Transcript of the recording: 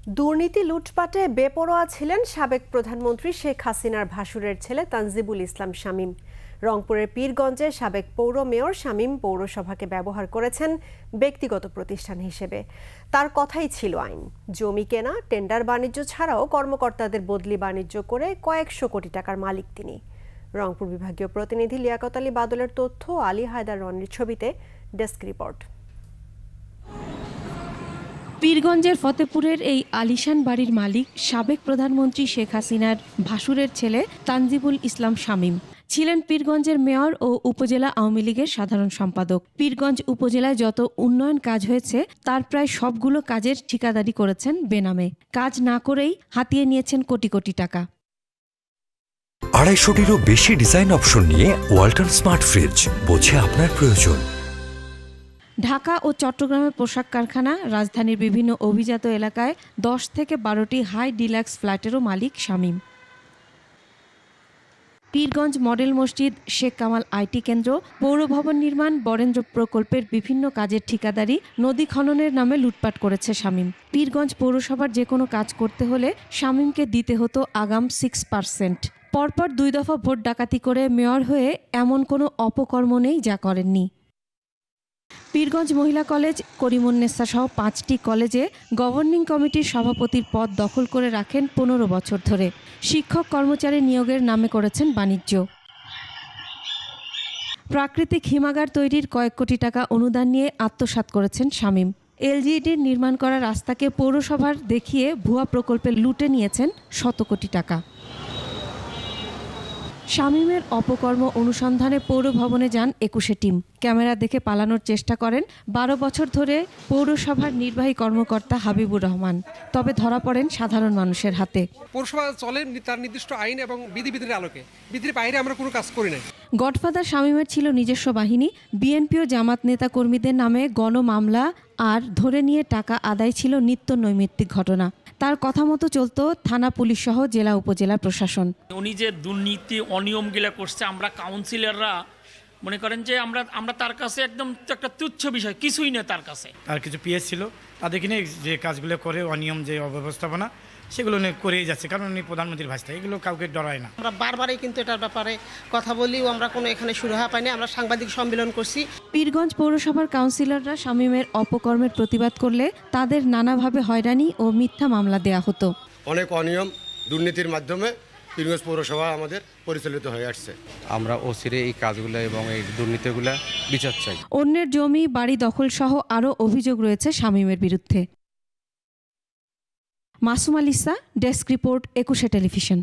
দুর্নীতি লুটপাটে বেপরোয়া ছিলেন সাবেক প্রধানমন্ত্রী শেখ হাসিনার ভাসুরের ছেলে তানজিবুল ইসলাম শামীম। রংপুরের পীরগঞ্জে সাবেক পৌর মেয়র শামীম পৌরসভাকে ব্যবহার করেছেন ব্যক্তিগত প্রতিষ্ঠান হিসেবে। তার কথাই ছিল আইন। জমি কেনা, টেন্ডার বাণিজ্য ছাড়াও কর্মকর্তাদের বদলি বাণিজ্য করে কয়েকশো কোটি টাকার মালিক তিনি। রংপুর বিভাগীয় প্রতিনিধি লিয়াকত আলী বাদলের তথ্য, আলী হায়দার রনির ছবিতে ডেস্ক রিপোর্ট। পীরগঞ্জের ফতেপুরের এই আলিশান বাড়ির মালিক সাবেক প্রধানমন্ত্রী শেখ হাসিনার ভাসুরের ছেলে তানজিবুল ইসলাম শামীম। ছিলেন পীরগঞ্জের মেয়র ও উপজেলা আওয়ামী লীগের সাধারণ সম্পাদক। পীরগঞ্জ উপজেলায় যত উন্নয়ন কাজ হয়েছে তার প্রায় সবগুলো কাজের ঠিকাদারি করেছেন বেনামে। কাজ না করেই হাতিয়ে নিয়েছেন কোটি কোটি টাকা। 250-টিরও বেশি ডিজাইন অপশন নিয়ে ওয়ালটন স্মার্ট ফ্রিজ, বোঝে আপনার প্রয়োজন। ঢাকা ও চট্টগ্রামের পোশাক কারখানা, রাজধানীর বিভিন্ন অভিজাত এলাকায় 10 থেকে 12টি হাই ডিলাক্স ফ্ল্যাটেরও মালিক শামীম। পীরগঞ্জ মডেল মসজিদ, শেখ কামাল আইটি কেন্দ্র, পৌর ভবন নির্মাণ, বরেন্দ্র প্রকল্পের বিভিন্ন কাজের ঠিকাদারি, নদী খননের নামে লুটপাট করেছে শামীম। পীরগঞ্জ পৌরসভার যে কোনো কাজ করতে হলে শামীমকে দিতে হতো আগাম 6%। পরপর 2 দফা ভোট ডাকাতি করে মেয়র হয়ে এমন কোনো অপকর্ম নেই যা করেননি। পীরগঞ্জ মহিলা কলেজ, করিমুন্নেসা সহ 5টি কলেজে গভর্নিং কমিটির সভাপতির পদ দখল করে রাখেন 15 বছর ধরে। শিক্ষক কর্মচারী নিয়োগের নামে করেছেন বাণিজ্য। প্রাকৃতিক হিমাগার তৈরির কয়েক কোটি টাকা অনুদান নিয়ে আত্মসাৎ করেছেন শামীম। এলজিইডির নির্মাণ করা রাস্তাকে পৌরসভার দেখিয়ে ভুয়া প্রকল্পে লুটে নিয়েছেন শত কোটি টাকা। শামীমের অপকর্ম অনুসন্ধানে পৌর ভবনে যান 21 টিম। ক্যামেরা দেখে পালানোর চেষ্টা করেন 12 বছর ধরে পৌরসভার নির্বাহী কর্মকর্তা হাবিবুর রহমান। তবে ধরা পড়েন সাধারণ মানুষের হাতে। পৌরসভা চলে তার নির্দিষ্ট আইন এবং বিধির আলোকে, বিধির বাইরে আমরা কোনো কাজ করি না। গডফাদার শামীমের ছিল নিজস্ব বাহিনী। বিএনপি ও জামাত নেতা কর্মীদের নামে গণমামলা আর ধরে নিয়ে টাকা আদায় ছিল নিত্য নৈমিত্তিক ঘটনা। তার কথা মতো চলতো থানা, পুলিশ সহ জেলা উপজেলা প্রশাসন। উনি যে দুর্নীতি অনিয়মগুলা করছে, আমরা কাউন্সিলররা মনে করেন যে আমরা তার কাছে একদম একটা তুচ্ছ বিষয়, কিছুই না তার কাছে। আর কিছু পিএস ছিল, তাদেরকে নিয়ে যে কাজগুলো করে অনিয়ম যে অব্যবস্থাপনা সেগুলো নিয়ে করেই যাচ্ছে, কারণ উনি প্রধানমন্ত্রীর ভাইস্তা, এগুলো কাউকে ডরায় না। আমরা বারবারই কিন্তু এটার ব্যাপারে কথা বলিও, আমরা কোনো এখানে সুরাহা পাইনি। আমরা সাংবাদিক সম্মেলন করছি। পীরগঞ্জ পৌরসভার কাউন্সিলররা শামীমের অপকর্মের প্রতিবাদ করলে তাদের নানাভাবে হয়রানি ও মিথ্যা মামলা দেয়া হতো। অনেক অনিয়ম দুর্নীতির মাধ্যমে পীরগঞ্জ পৌরসভা আমাদের পরিচালিত হয়ে আসছে। আমরা অচিরে এই কাজগুলো এবং এই দুর্নীতিগুলো বিচার চাই। অন্যের জমি, বাড়ি দখল সহ আরও অভিযোগ রয়েছে শামীমের বিরুদ্ধে। Masum আলিসা, desk report, 21 television.